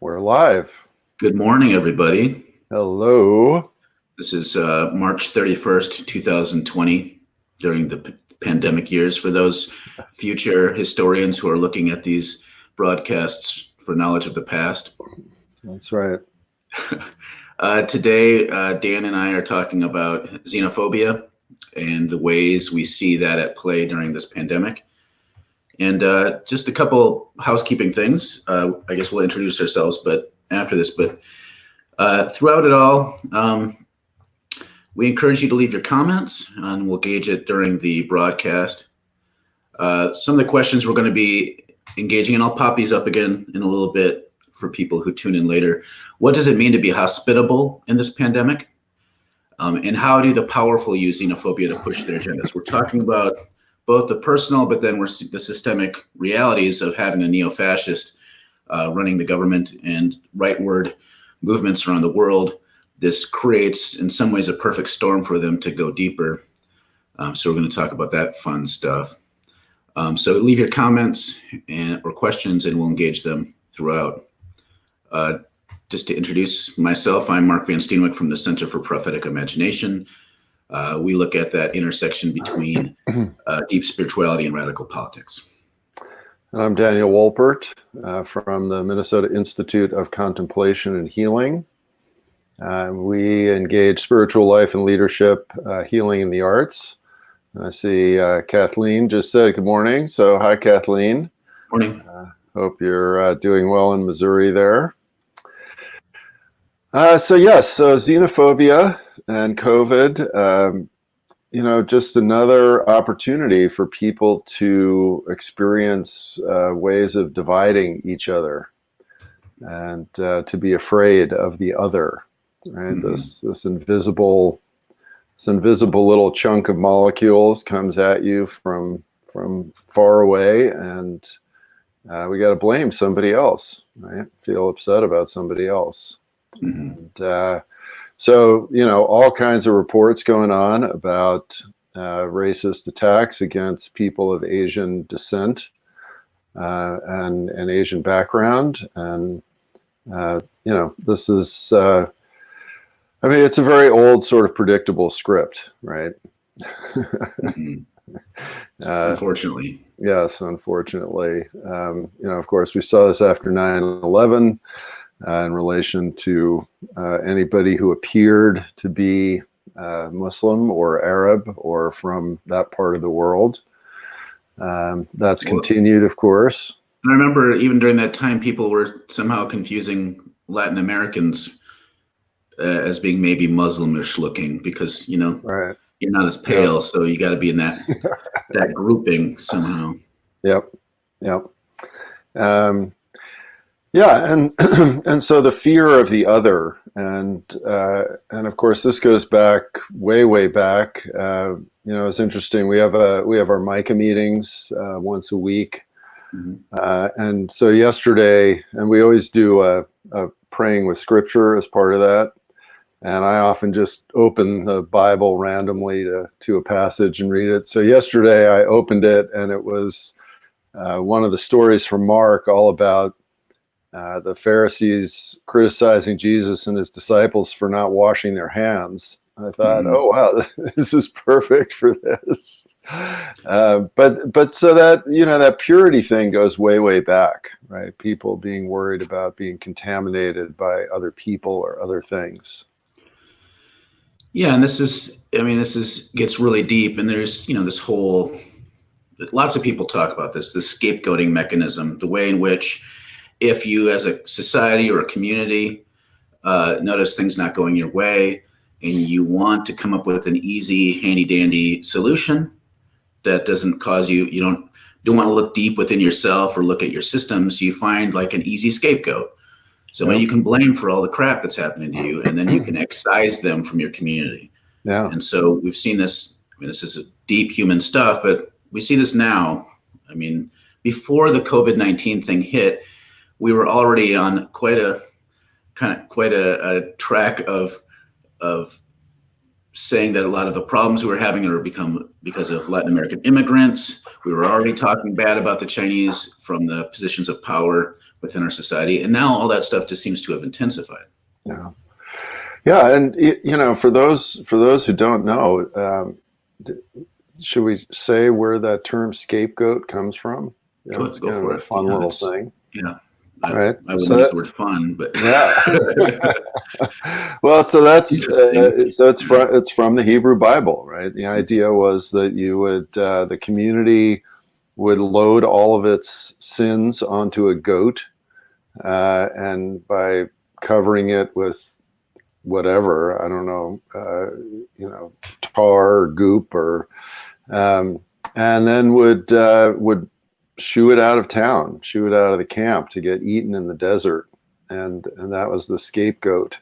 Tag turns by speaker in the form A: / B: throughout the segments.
A: We're live.
B: Good morning, everybody.
A: Hello.
B: This is March 31st, 2020, during the pandemic years. For those future historians who are looking at these broadcasts for knowledge of the past.
A: That's right.
B: Today, Dan and I are talking about xenophobia and the ways we see that at play during this pandemic. And just a couple housekeeping things. I guess we'll introduce ourselves, but after this. But throughout it all, we encourage you to leave your comments, and we'll gauge it during the broadcast. Some of the questions we're going to be engaging, and I'll pop these up again in a little bit for people who tune in later. What does it mean to be hospitable in this pandemic? And how do the powerful use xenophobia to push their agendas? We're talking about both the personal, but then the systemic realities of having a neo-fascist running the government and rightward movements around the world. This creates, in some ways, a perfect storm for them to go deeper. So we're going to talk about that fun stuff. So leave your comments or questions, and we'll engage them throughout. Just to introduce myself, I'm Mark Van Steenwyk from the Center for Prophetic Imagination. We look at that intersection between deep spirituality and radical politics.
A: And I'm Daniel Wolpert from the Minnesota Institute of Contemplation and Healing. We engage spiritual life and leadership, healing in the arts. I see Kathleen just said good morning. So hi, Kathleen.
B: Morning.
A: Hope you're doing well in Missouri there. So xenophobia and COVID, just another opportunity for people to experience ways of dividing each other and to be afraid of the other, right? Mm-hmm. This invisible little chunk of molecules comes at you from far away, and we got to blame somebody else, right? Feel upset about somebody else. Mm-hmm. And so, all kinds of reports going on about racist attacks against people of Asian descent and Asian background. And, this is, it's a very old sort of predictable script, right?
B: Mm-hmm. Unfortunately.
A: Yes, unfortunately. Of course, we saw this after 9/11. In relation to anybody who appeared to be Muslim or Arab or from that part of the world. That's continued, of course.
B: And I remember even during that time, people were somehow confusing Latin Americans as being maybe Muslimish looking because,
A: right.
B: You're not as pale, so you got to be in that grouping somehow.
A: Yep. And so the fear of the other, and of course this goes back way back. It's interesting. We have our Micah meetings once a week, mm-hmm. And so yesterday, and we always do a praying with scripture as part of that. And I often just open the Bible randomly to a passage and read it. So yesterday I opened it, and it was one of the stories from Mark all about the Pharisees criticizing Jesus and his disciples for not washing their hands. I thought, oh wow, this is perfect for this. But so that purity thing goes way back, right? People being worried about being contaminated by other people or other things.
B: Yeah, and this gets really deep, and there's this whole, lots of people talk about this scapegoating mechanism, the way in which if you as a society or a community notice things not going your way and you want to come up with an easy, handy-dandy solution that doesn't cause you don't want to look deep within yourself or look at your systems, you find like an easy scapegoat. Somebody you can blame for all the crap that's happening to you, and then you can excise them from your community.
A: Yeah.
B: And so we've seen this, this is deep human stuff, but we see this now. Before the COVID-19 thing hit, we were already on quite a track of saying that a lot of the problems we were having are become because of Latin American immigrants. We were already talking bad about the Chinese from the positions of power within our society. And now all that stuff just seems to have intensified.
A: Yeah. Yeah, and for those who don't know, should we say where that term scapegoat comes from? It's
B: Go
A: kind of
B: for
A: a
B: it.
A: fun little thing,
B: Yeah.
A: right?
B: I wouldn't
A: So
B: use the word fun, but
A: yeah. Well, so that's
B: interesting.
A: it's from the Hebrew Bible, right? The idea was that you would the community would load all of its sins onto a goat, and by covering it with whatever, I don't know, tar or goop or, and then would shoo it out of town, shoo it out of the camp to get eaten in the desert, and that was the scapegoat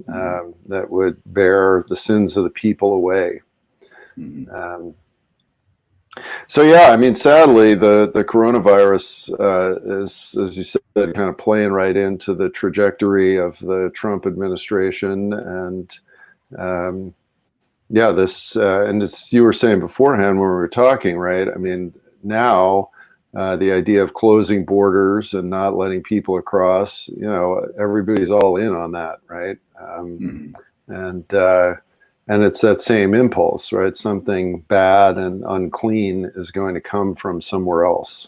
A: that would bear the sins of the people away.
B: Mm-hmm.
A: So yeah, I mean, sadly, the coronavirus is, as you said, kind of playing right into the trajectory of the Trump administration, and yeah, this and as you were saying beforehand when we were talking, right? I mean, now the idea of closing borders and not letting people across, everybody's all in on that, right? And and it's that same impulse, right? Something bad and unclean is going to come from somewhere else.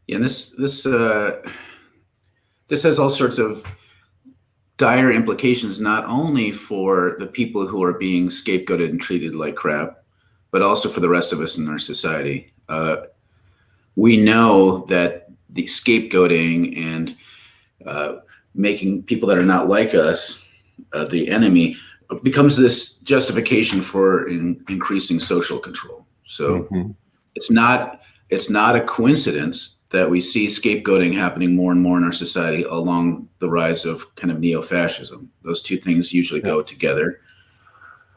B: Yeah, and this has all sorts of dire implications, not only for the people who are being scapegoated and treated like crap, but also for the rest of us in our society. We know that the scapegoating and making people that are not like us the enemy becomes this justification for increasing social control. So it's not a coincidence that we see scapegoating happening more and more in our society along the rise of kind of neo-fascism. Those two things usually go together.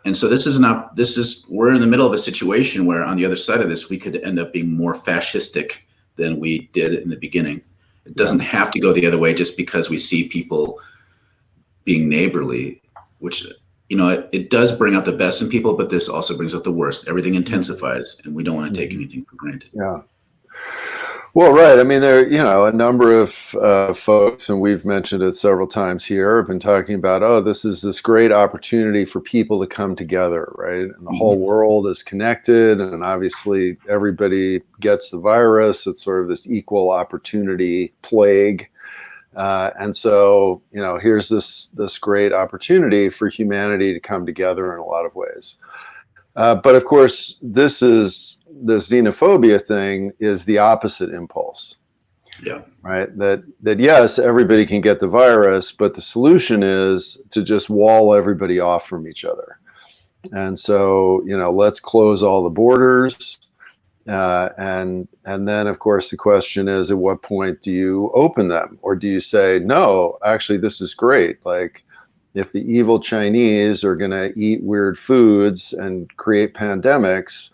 B: And so we're in the middle of a situation where on the other side of this, we could end up being more fascistic than we did in the beginning. It doesn't have to go the other way just because we see people being neighborly, which, it does bring out the best in people, but this also brings out the worst. Everything intensifies, and we don't want to take anything for granted.
A: Yeah. Well, right. I mean, there, a number of folks, and we've mentioned it several times here, have been talking about, oh, this is this great opportunity for people to come together, right? And the whole world is connected, and obviously everybody gets the virus. It's sort of this equal opportunity plague. And so, here's this great opportunity for humanity to come together in a lot of ways. But of course, the xenophobia thing is the opposite impulse.
B: Yeah.
A: Right. That yes, everybody can get the virus, but the solution is to just wall everybody off from each other. And so, let's close all the borders. And then, of course, the question is, at what point do you open them? Or do you say, no, actually, this is great. Like, if the evil Chinese are going to eat weird foods and create pandemics,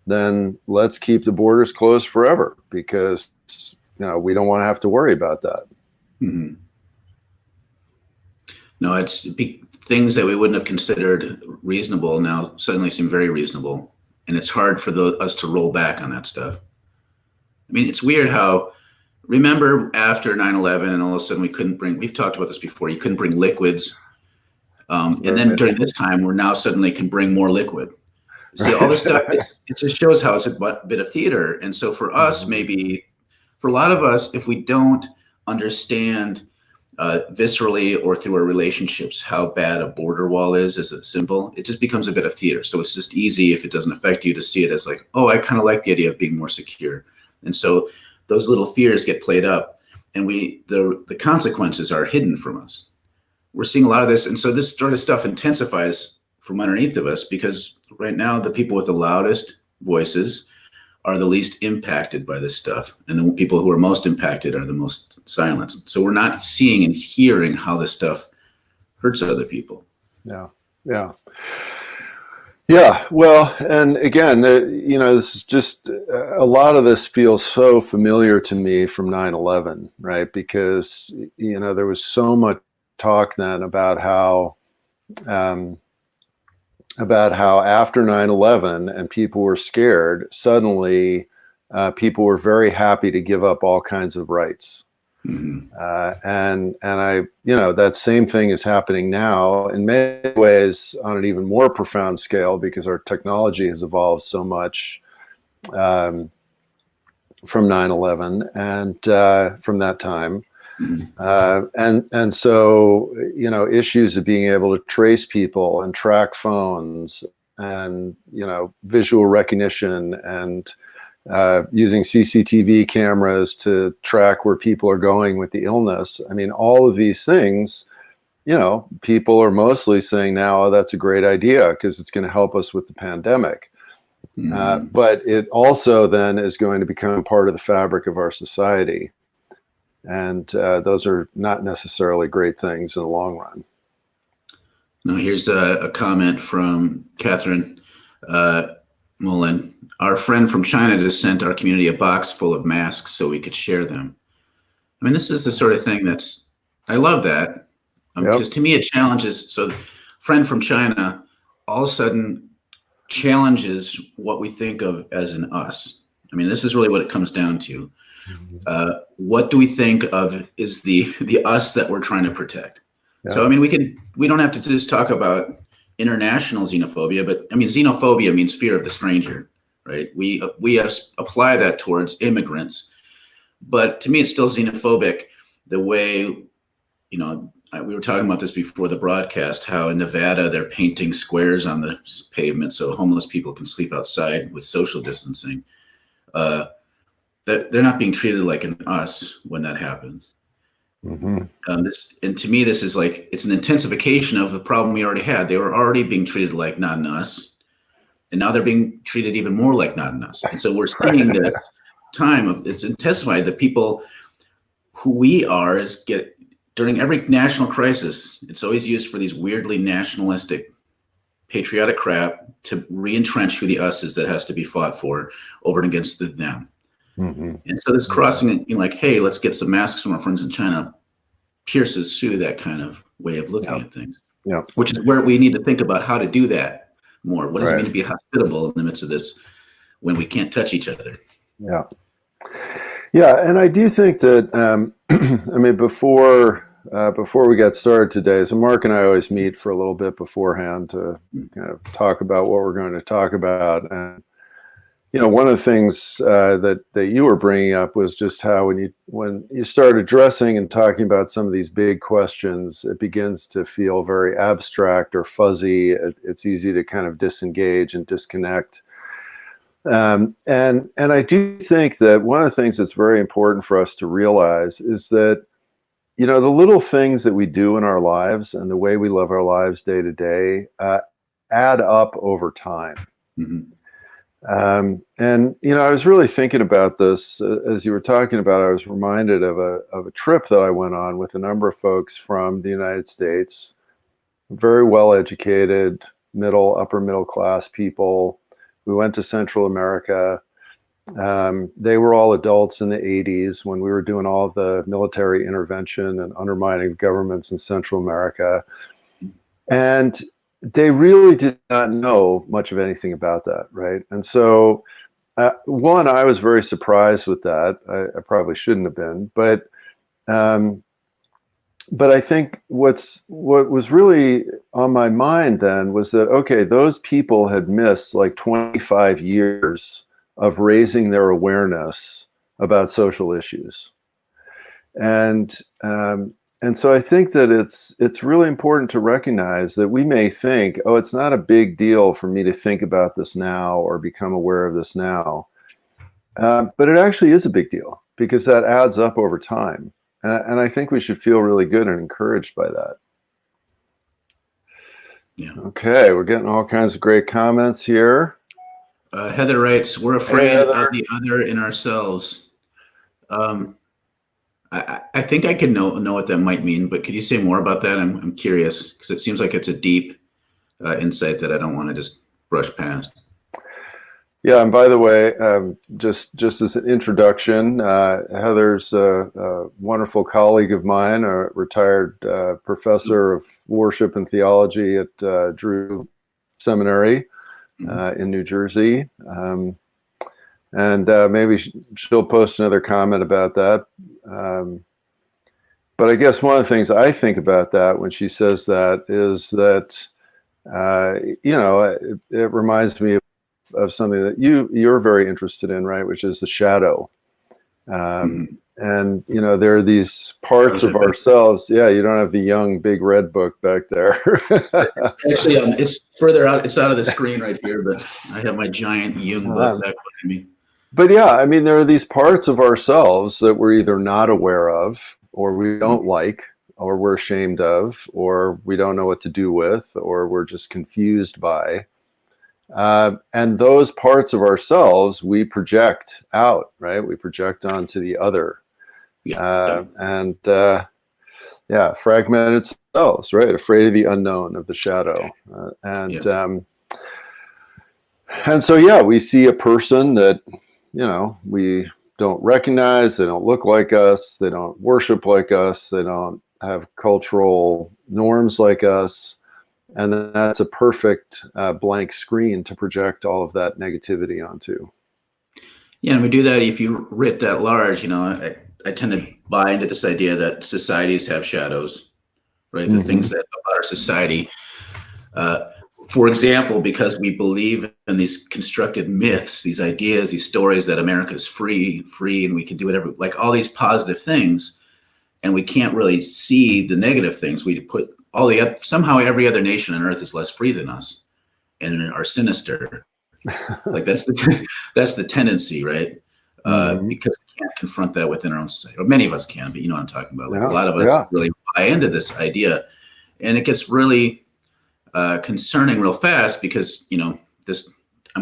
A: then let's keep the borders closed forever because, we don't want to have to worry about that.
B: Mm-hmm. No, it's things that we wouldn't have considered reasonable now suddenly seem very reasonable. And it's hard for us to roll back on that stuff. I mean, it's weird how, remember after 9/11 and all of a sudden we've talked about this before, you couldn't bring liquids. And then during this time, we're now suddenly can bring more liquid. See, all this stuff, it just shows how it's a bit of theater. And so for us, maybe for a lot of us, if we don't understand viscerally or through our relationships how bad a border wall is as a symbol, it just becomes a bit of theater. So it's just easy, if it doesn't affect you, to see it as like, oh, I kind of like the idea of being more secure. And so those little fears get played up, and the consequences are hidden from us. We're seeing a lot of this, and so this sort of stuff intensifies from underneath of us because right now the people with the loudest voices are the least impacted by this stuff, and the people who are most impacted are the most silenced. So we're not seeing and hearing how this stuff hurts other people.
A: Yeah. Well, and again, this is just a lot of this feels so familiar to me from 9/11, right? Because there was so much talk then about how after 9/11 and people were scared, suddenly people were very happy to give up all kinds of rights.
B: Mhm.
A: And I, that same thing is happening now in many ways on an even more profound scale, because our technology has evolved so much um, from 9/11 and from that time.
B: Mhm.
A: And so, issues of being able to trace people and track phones and, visual recognition and using CCTV cameras to track where people are going with the illness. I mean, all of these things, people are mostly saying now, oh, that's a great idea because it's going to help us with the pandemic.
B: Mhm.
A: But it also then is going to become part of the fabric of our society. And those are not necessarily great things in the long run.
B: Now, here's a comment from Catherine Mullen. Our friend from China just sent our community a box full of masks so we could share them. I mean, this is the sort of thing I love that. Because
A: Yep.
B: to me, it challenges. So, friend from China all of a sudden challenges what we think of as an us. I mean, this is really what it comes down to. What do we think of is the us that we're trying to protect? So, I
A: Yep.
B: mean, we don't have to just talk about international xenophobia, but I mean, xenophobia means fear of the stranger, right? We apply that towards immigrants, but to me, it's still xenophobic the way, we were talking about this before the broadcast, how in Nevada they're painting squares on the pavement so homeless people can sleep outside with social distancing. That they're not being treated like an us when that happens.
A: Mm-hmm.
B: And to me, this is like it's an intensification of the problem we already had. They were already being treated like not an us, and now they're being treated even more like not an us. And so we're seeing this time of it's intensified. The people who we are is get during every national crisis. It's always used for these weirdly nationalistic, patriotic crap to re-entrench who the us is that has to be fought for over and against the them.
A: Mm-hmm.
B: And so this crossing, like, hey, let's get some masks from our friends in China, pierces through that kind of way of looking
A: Yep.
B: at things,
A: Yep.
B: which is where we need to think about how to do that more. What does it
A: Right.
B: mean to be hospitable in the midst of this when we can't touch each other?
A: Yeah. Yeah, and I do think that I mean before we got started today, so Mark and I always meet for a little bit beforehand to kind of talk about what we're going to talk about. And one of the things that you were bringing up was just how when you start addressing and talking about some of these big questions, it begins to feel very abstract or fuzzy. It's easy to kind of disengage and disconnect. And I do think that one of the things that's very important for us to realize is that the little things that we do in our lives and the way we live our lives day to day add up over time.
B: Mm-hmm.
A: And I was really thinking about this as you were talking about. I was reminded of a trip that I went on with a number of folks from the United States, very well educated, upper middle class people. We went to Central America. They were all adults in the 80s when we were doing all of the military intervention and undermining governments in Central America. And they really did not know much of anything about that, right? And so, one, I was very surprised with that. I probably shouldn't have been, um, but I think what was really on my mind then was that, okay, those people had missed like 25 years of raising their awareness about social issues. And so I think that it's really important to recognize that we may think, oh, it's not a big deal for me to think about this now or become aware of this now. But it actually is a big deal because that adds up over time. And I think we should feel really good and encouraged by that.
B: Yeah.
A: Okay, we're getting all kinds of great comments here.
B: Heather writes, "We're afraid
A: Hey,
B: of the other in ourselves." I think I can know what that might mean, but could you say more about that? I'm curious because it seems like it's a deep insight that I don't want to just brush past.
A: Yeah, and by the way, just as an introduction, Heather's a wonderful colleague of mine, a retired professor of worship and theology at Drew Seminary in New Jersey. And maybe she'll post another comment about that. But I guess one of the things I think about that when she says that is that, it reminds me of something that you're very interested in, right? Which is the shadow.
B: Mhm.
A: And, there are these parts of ourselves. Yeah, you don't have the young, big red book back there.
B: It's actually, it's further out. It's out of the screen right here, but I have my giant Jung book back behind me.
A: But yeah, I mean, there are these parts of ourselves that we're either not aware of, or we don't like, or we're ashamed of, or we don't know what to do with, or we're just confused by. And those parts of ourselves we project out, right? We project onto the other. Yeah, fragmented selves, right? Afraid of the unknown, of the shadow. And so, yeah, we see a person that, we don't recognize, they don't look like us, they don't worship like us, they don't have cultural norms like us. And that's a perfect blank screen to project all of that negativity onto.
B: Yeah, and we do that if you writ that large. I tend to buy into this idea that societies have shadows, right? The things that about our society. For example, because we believe in these constructed myths, these ideas, these stories that America is free, and we can do whatever, like all these positive things, and we can't really see the negative things. We put somehow every other nation on earth is less free than us and are sinister. Like that's the tendency, right? Because we can't confront that within our own society. Or many of us can, but you know what I'm talking about. Like a lot of us really buy into this idea, and it gets really concerning real fast because I'm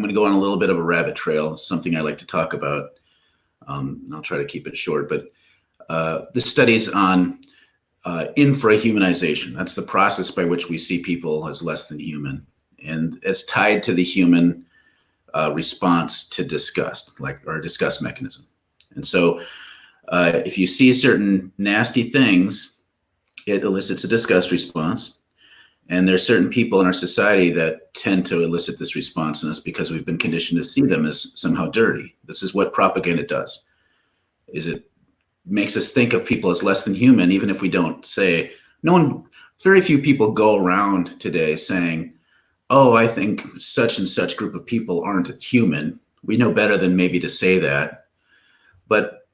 B: going to go on a little bit of a rabbit trail. It's something I like to talk about. And I'll try to keep it short, but the studies on infrahumanization. That's the process by which we see people as less than human, and it's tied to the human response to disgust, like our disgust mechanism. And so if you see certain nasty things, it elicits a disgust response. And there's certain people in our society that tend to elicit this response in us because we've been conditioned to see them as somehow dirty. This is what propaganda does, is it makes us think of people as less than human, even if we don't say. Very few people go around today saying, oh, I think such and such group of people aren't human. We know better than maybe to say that. But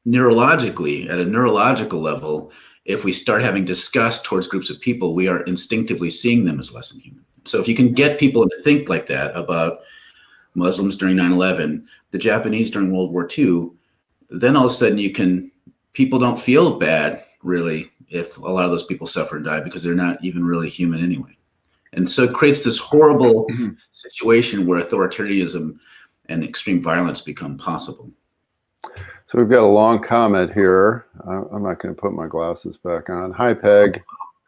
B: neurologically, at a neurological level, if we start having disgust towards groups of people, we are instinctively seeing them as less than human. So if you can get people to think like that about Muslims during 9/11, the Japanese during World War II, then all of a sudden people don't feel bad really if a lot of those people suffer and die because they're not even really human anyway. And so it creates this horrible situation where authoritarianism and extreme violence become possible.
A: So we've got a long comment here. I'm not going to put my glasses back on. Hi, Peg.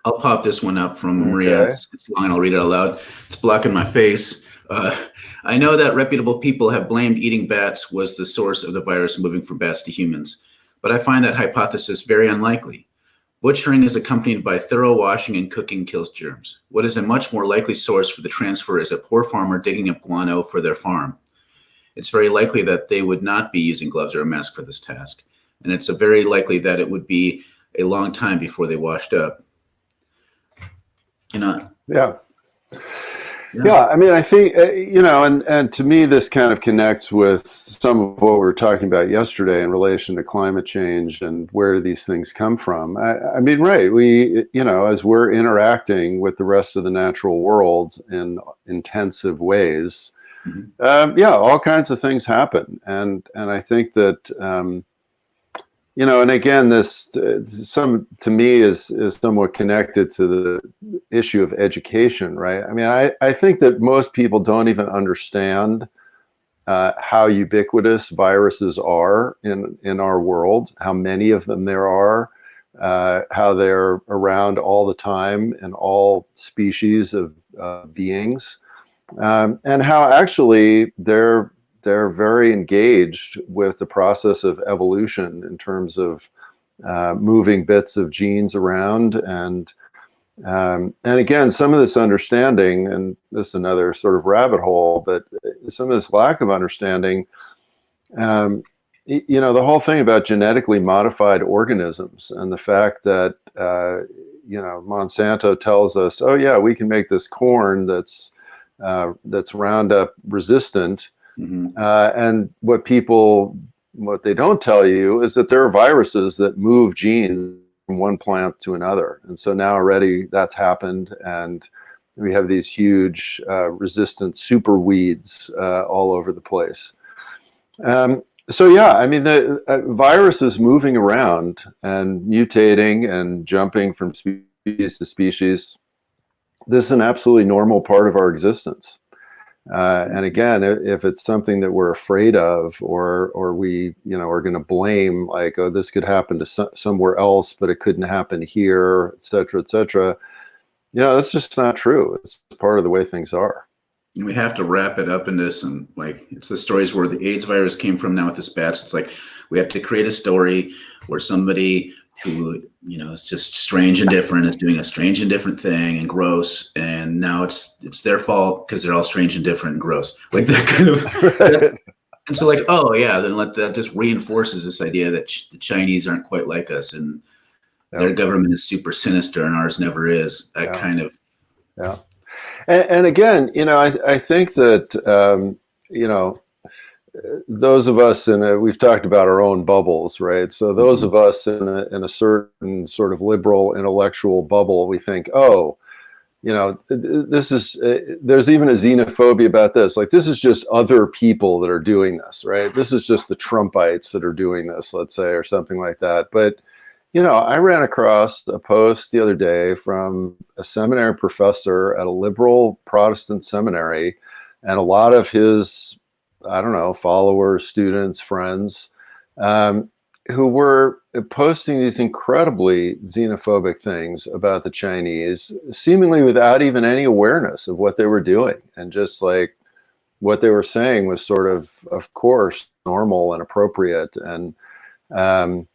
B: I'll pop this one up from Maria. It's long. I'll read it out loud. It's blocking my face. I know that reputable people have blamed eating bats was the source of the virus moving from bats to humans, but I find that hypothesis very unlikely. Butchering is accompanied by thorough washing and cooking kills germs. What is a much more likely source for the transfer is a poor farmer digging up guano for their farm. It's very likely that they would not be using gloves or a mask for this task. And it's very likely that it would be a long time before they washed up.
A: Yeah, I mean, I think, and to me, this kind of connects with some of what we were talking about yesterday in relation to climate change and where do these things come from. I mean, right, we, as we're interacting with the rest of the natural world in intensive ways, all kinds of things happen. And I think that, and again, this to me is somewhat connected to the issue of education, right? I mean, I think that most people don't even understand how ubiquitous viruses are in our world, how many of them there are, how they're around all the time in all species of beings, and how actually they're very engaged with the process of evolution in terms of moving bits of genes around. And again, some of this understanding, and this is another sort of rabbit hole, but some of this lack of understanding Um, the whole thing about genetically modified organisms and the fact that, Monsanto tells us, oh yeah, we can make this corn that's Roundup resistant.
B: Hmm.
A: And what they don't tell you is that there are viruses that move genes from one plant to another. And so now already that's happened. And we have these huge resistant super weeds all over the place. So yeah, I mean, the virus moving around and mutating and jumping from species to species. This is an absolutely normal part of our existence. And again, if it's something that we're afraid of, or we, are going to blame, like, oh, this could happen to somewhere else, but it couldn't happen here, et cetera, et cetera. Yeah, that's just not true. It's part of the way things are.
B: And we have to wrap it up in this, and like it's the stories where the AIDS virus came from now with this bats. It's like we have to create a story where somebody who is just strange and different is doing a strange and different thing and gross, and now it's their fault because they're all strange and different and gross, like that kind of.
A: Right.
B: And so, like, oh yeah, then that just reinforces this idea that the Chinese aren't quite like us, and their government is super sinister and ours never is. That kind of.
A: Yeah. And again, I think that, those of us we've talked about our own bubbles, right? So those of us in a certain sort of liberal intellectual bubble, we think, oh, this is, there's even a xenophobia about this. Like, this is just other people that are doing this, right? This is just the Trumpites that are doing this, let's say, or something like that. But I ran across a post the other day from a seminary professor at a liberal Protestant seminary, and a lot of his, I don't know, followers, students, friends, who were posting these incredibly xenophobic things about the Chinese, seemingly without even any awareness of what they were doing. And just like what they were saying was sort of course, normal and appropriate. And, and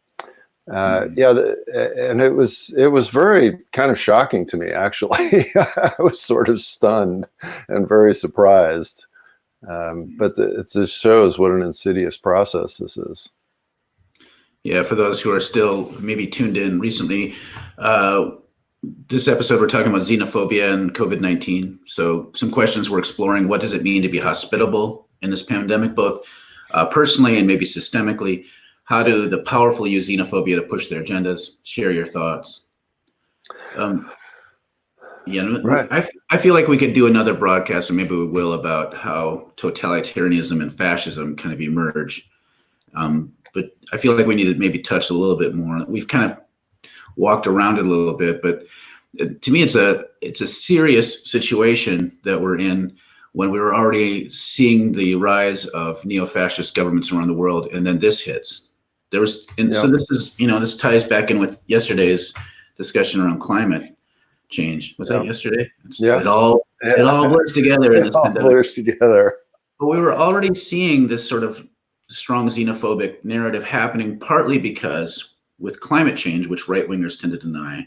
A: it was very kind of shocking to me, actually. I was sort of stunned and very surprised. But it just shows what an insidious process this is.
B: Yeah, for those who are still maybe tuned in recently, this episode we're talking about xenophobia and COVID-19. So some questions we're exploring: what does it mean to be hospitable in this pandemic, both personally and maybe systemically? How do the powerful use xenophobia to push their agendas? Share your thoughts.
A: Right.
B: I feel like we could do another broadcast, or maybe we will, about how totalitarianism and fascism kind of emerge. But I feel like we need to maybe touch a little bit more. We've kind of walked around it a little bit, but to me, it's a serious situation that we're in when we were already seeing the rise of neo-fascist governments around the world, and then this hits. So this is, this ties back in with yesterday's discussion around climate change. Was that yesterday? It all blurs together in this pandemic.
A: Blurs together.
B: But we were already seeing this sort of strong xenophobic narrative happening, partly because with climate change, which right-wingers tend to deny,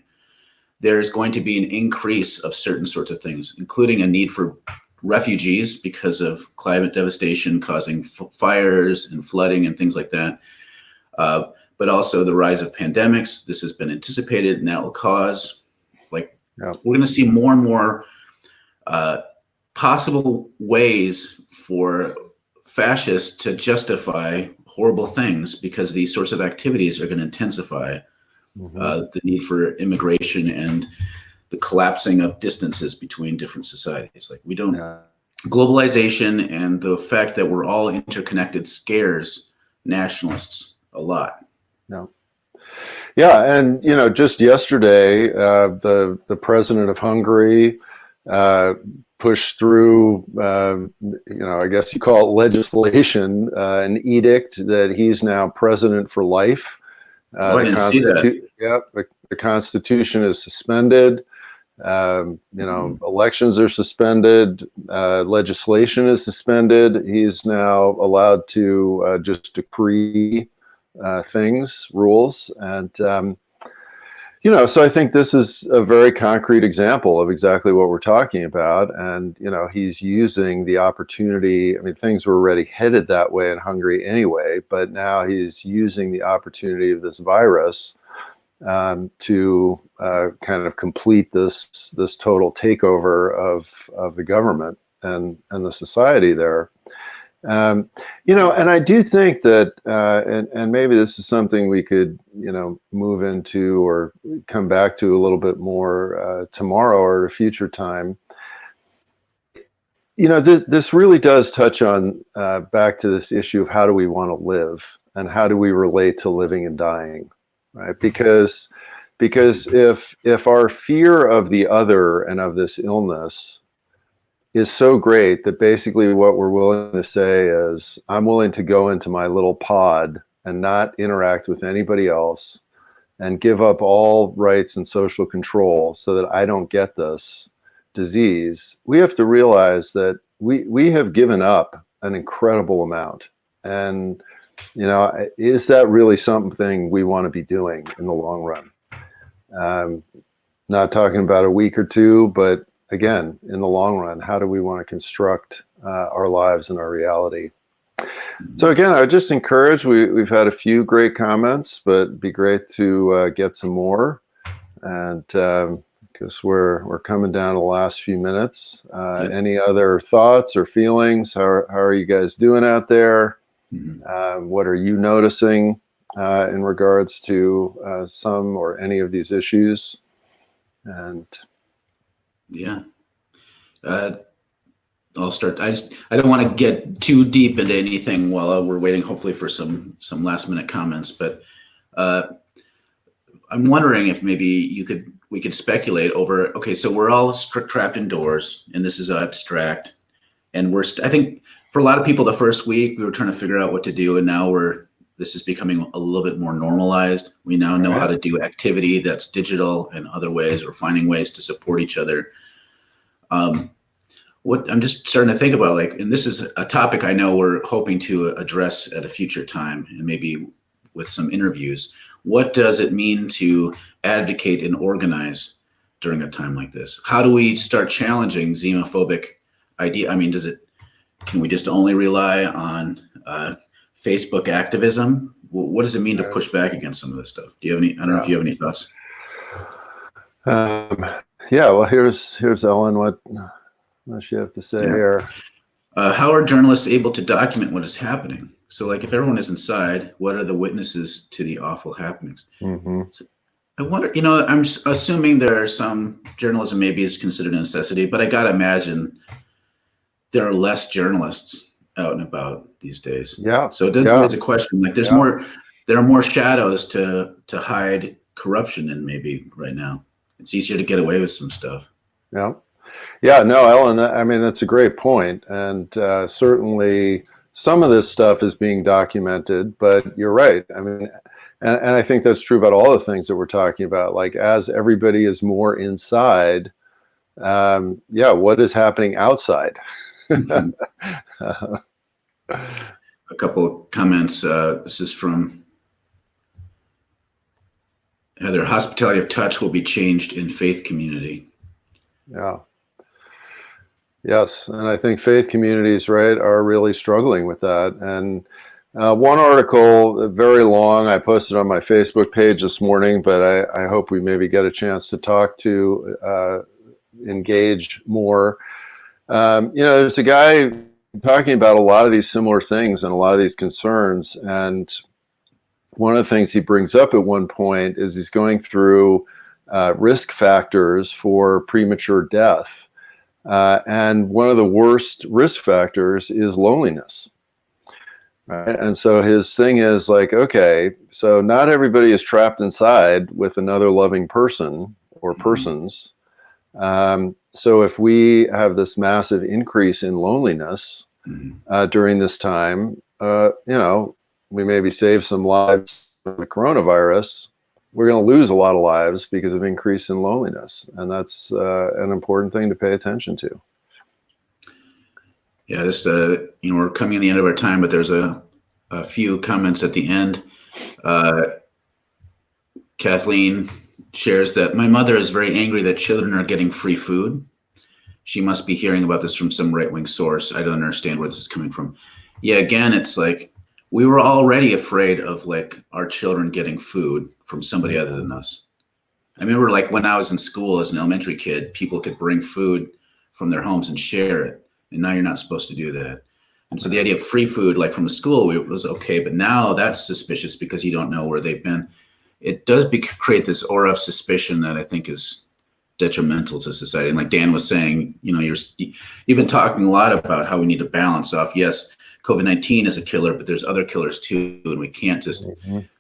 B: there's going to be an increase of certain sorts of things, including a need for refugees because of climate devastation causing fires and flooding and things like that. But also the rise of pandemics. This has been anticipated, and that will cause, we're going to see more and more possible ways for fascists to justify horrible things, because these sorts of activities are going to intensify the need for immigration and the collapsing of distances between different societies. Like, we don't, globalization and the fact that we're all interconnected scares nationalists a lot.
A: Yeah, and just yesterday, the president of Hungary pushed through, I guess you call it legislation, an edict that he's now president for life.
B: I didn't see that.
A: The Constitution is suspended. Elections are suspended. Legislation is suspended. He's now allowed to just decree rules. And, So I think this is a very concrete example of exactly what we're talking about. And, he's using the opportunity. I mean, things were already headed that way in Hungary anyway, but now he's using the opportunity of this virus to kind of complete this total takeover of the government and the society there. And I do think that, and maybe this is something we could, move into or come back to a little bit more tomorrow or a future time. This really does touch on back to this issue of how do we want to live and how do we relate to living and dying, right? Because if our fear of the other and of this illness is so great that basically what we're willing to say is, I'm willing to go into my little pod and not interact with anybody else and give up all rights and social control so that I don't get this disease. We have to realize that we have given up an incredible amount. And, is that really something we want to be doing in the long run? Not talking about a week or two, but again, in the long run, how do we want to construct our lives and our reality? So again, I would just encourage, we've had a few great comments, but it'd be great to get some more. And because we're coming down to the last few minutes. Any other thoughts or feelings? How are you guys doing out there? What are you noticing in regards to some or any of these issues? And
B: I'll start. I don't want to get too deep into anything while we're waiting, hopefully, for some last minute comments. But I'm wondering if maybe we could speculate over. Okay, so we're all trapped indoors, and this is abstract. And I think for a lot of people, the first week we were trying to figure out what to do, and now this is becoming a little bit more normalized. We now know how to do activity that's digital and other ways. We're finding ways to support each other. What I'm just starting to think about, and this is a topic I know we're hoping to address at a future time, and maybe with some interviews. What does it mean to advocate and organize during a time like this? How do we start challenging xenophobic idea? I mean, can we just only rely on Facebook activism? What does it mean to push back against some of this stuff? Do you have any? I don't know if you have any thoughts.
A: Well, here's Ellen. What does she have to say here?
B: How are journalists able to document what is happening? So, if everyone is inside, what are the witnesses to the awful happenings? So I wonder, I'm assuming there are some journalism maybe is considered a necessity, but I got to imagine there are less journalists out and about these days. So it does raise a question. There are more shadows to hide corruption in maybe right now. It's easier to get away with some stuff.
A: No, Ellen, I mean, that's a great point. And certainly some of this stuff is being documented, but you're right. I mean, and I think that's true about all the things that we're talking about. As everybody is more inside, what is happening outside?
B: A couple of comments. This is from Heather. Hospitality of touch will be changed in faith community.
A: Yes, and I think faith communities, are really struggling with that. And one article, very long, I posted on my Facebook page this morning, but I hope we maybe get a chance to talk to engage more. There's a guy talking about a lot of these similar things and a lot of these concerns. And one of the things he brings up at one point is he's going through risk factors for premature death. And one of the worst risk factors is loneliness. Right? And so his thing is okay, so not everybody is trapped inside with another loving person or persons. So if we have this massive increase in loneliness during this time, we maybe save some lives from the coronavirus. We're going to lose a lot of lives because of increase in loneliness. And that's an important thing to pay attention to.
B: Yeah, just, we're coming to the end of our time, but there's a few comments at the end. Kathleen shares that my mother is very angry that children are getting free food. She must be hearing about this from some right-wing source. I don't understand where this is coming from. Yeah, again, it's like we were already afraid of like our children getting food from somebody other than us. I remember like when I was in school as an elementary kid, people could bring food from their homes and share it. And now you're not supposed to do that. And so the idea of free food, like from a school, was okay. But now that's suspicious because you don't know where they've been. It does create this aura of suspicion that I think is detrimental to society. And like Dan was saying, you know, you've been talking a lot about how we need to balance off. Yes, COVID-19 is a killer, but there's other killers too. And we can't just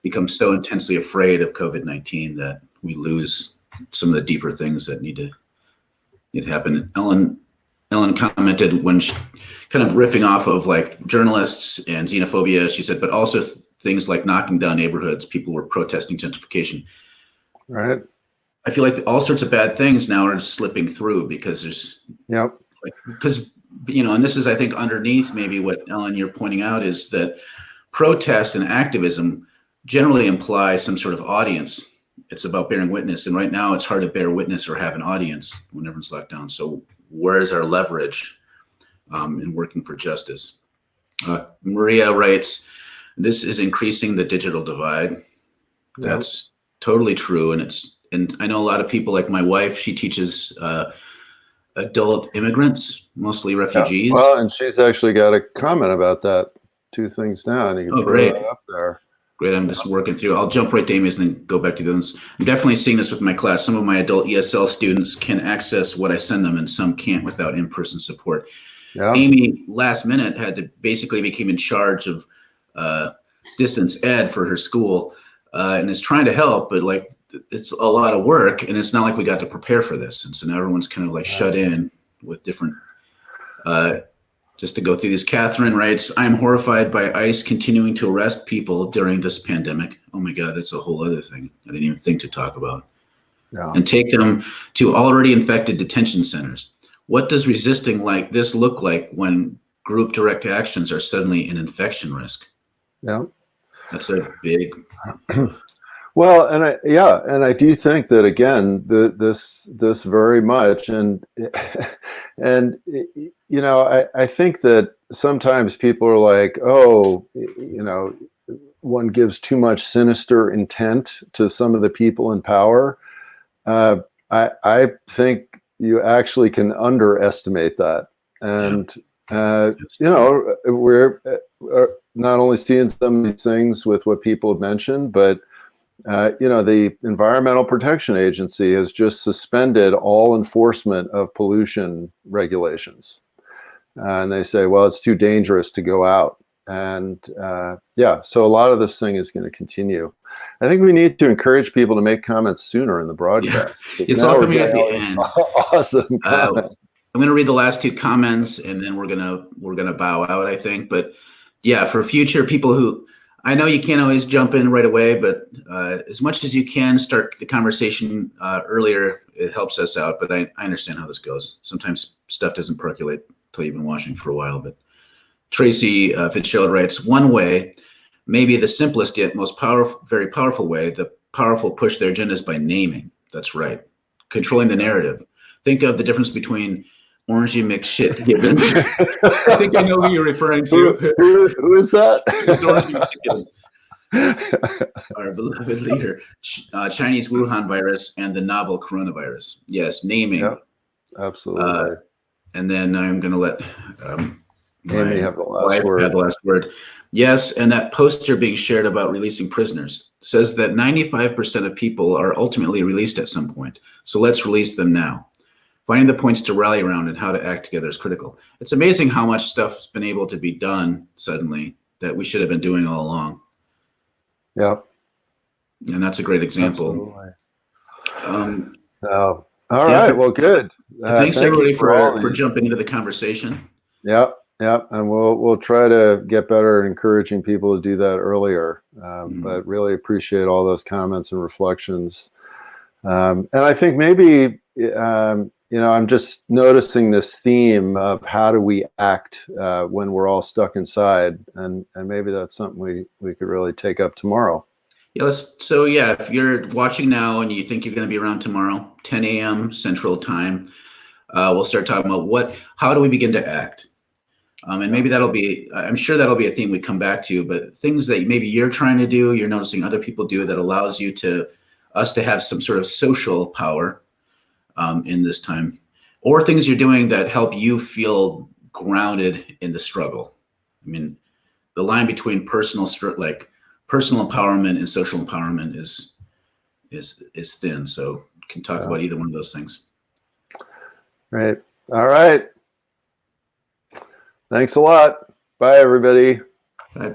B: become so intensely afraid of COVID-19 that we lose some of the deeper things that need to happen. Ellen commented when she kind of riffing off of like journalists and xenophobia, she said, but also things like knocking down neighborhoods, people were protesting gentrification.
A: Right.
B: I feel like all sorts of bad things now are slipping through because there's, because, you know, and this is, I think, underneath maybe what Ellen, you're pointing out is that protest and activism generally imply some sort of audience. It's about bearing witness. And right now it's hard to bear witness or have an audience when everyone's locked down. So where's our leverage in working for justice? Maria writes, this is increasing the digital divide. That's totally true. And I know a lot of people like my wife, she teaches adult immigrants, mostly refugees.
A: Well, and she's actually got a comment about that. 2 things down. You can throw that up there.
B: Great. I'm just working through. I'll jump right to Amy's and then go back to the others. I'm definitely seeing this with my class. Some of my adult ESL students can access what I send them and some can't without in-person support. Yeah. Amy last minute had to basically became in charge of distance ed for her school and is trying to help, but like it's a lot of work and it's not like we got to prepare for this. And so now everyone's kind of like shut in with different, just to go through these. Catherine writes, I'm horrified by ICE continuing to arrest people during this pandemic. Oh my God, that's a whole other thing I didn't even think to talk about. Yeah. And take them to already infected detention centers. What does resisting like this look like when group direct actions are suddenly an infection risk?
A: Yeah.
B: That's a big...
A: Well, and I do think that again, this very much, and you know, I think that sometimes people are like, oh, you know, one gives too much sinister intent to some of the people in power. I think you actually can underestimate that, and you know, we're not only seeing some of these things with what people have mentioned, but you know, the Environmental Protection Agency has just suspended all enforcement of pollution regulations. And they say, well, it's too dangerous to go out. And yeah, so a lot of this thing is going to continue. I think we need to encourage people to make comments sooner in the broadcast.
B: Yeah. It's all coming at the end.
A: Awesome comment.
B: I'm going to read the last 2 comments and then we're gonna bow out, I think. But yeah, for future people who, I know you can't always jump in right away, but as much as you can start the conversation earlier, it helps us out. But I understand how this goes. Sometimes stuff doesn't percolate until you've been watching for a while. But Tracy Fitzgerald writes, one way, maybe the simplest yet most powerful, very powerful way, the powerful push their agendas by naming. That's right. Controlling the narrative. Think of the difference between Orangey McShit Gibbons. I think I know who you're referring to.
A: Who is that?
B: It's Orangey McShit Gibbons. Our beloved leader. Chinese Wuhan virus and the novel coronavirus. Yes, naming.
A: Yep, absolutely.
B: And then I'm going to let
A: Amy have the last word.
B: Have the last word. Yes, and that poster being shared about releasing prisoners says that 95% of people are ultimately released at some point. So let's release them now. Finding the points to rally around and how to act together is critical. It's amazing how much stuff's been able to be done suddenly that we should have been doing all along.
A: Yep.
B: And that's a great example.
A: Absolutely. All right. Well, good.
B: Thanks everybody for jumping into the conversation.
A: Yep. Yep. And we'll try to get better at encouraging people to do that earlier. But really appreciate all those comments and reflections. And I think maybe, you know, I'm just noticing this theme of how do we act when we're all stuck inside, and maybe that's something we could really take up tomorrow.
B: Yeah, so yeah, if you're watching now and you think you're going to be around tomorrow, 10 a.m. Central Time, we'll start talking about how do we begin to act? And maybe I'm sure that'll be a theme we come back to, but things that maybe you're trying to do, you're noticing other people do that allows us to have some sort of social power in this time, or things you're doing that help you feel grounded in the struggle. I mean, the line between personal empowerment and social empowerment is thin. So can talk about either one of those things.
A: Right. All right. Thanks a lot. Bye, everybody.
B: Bye.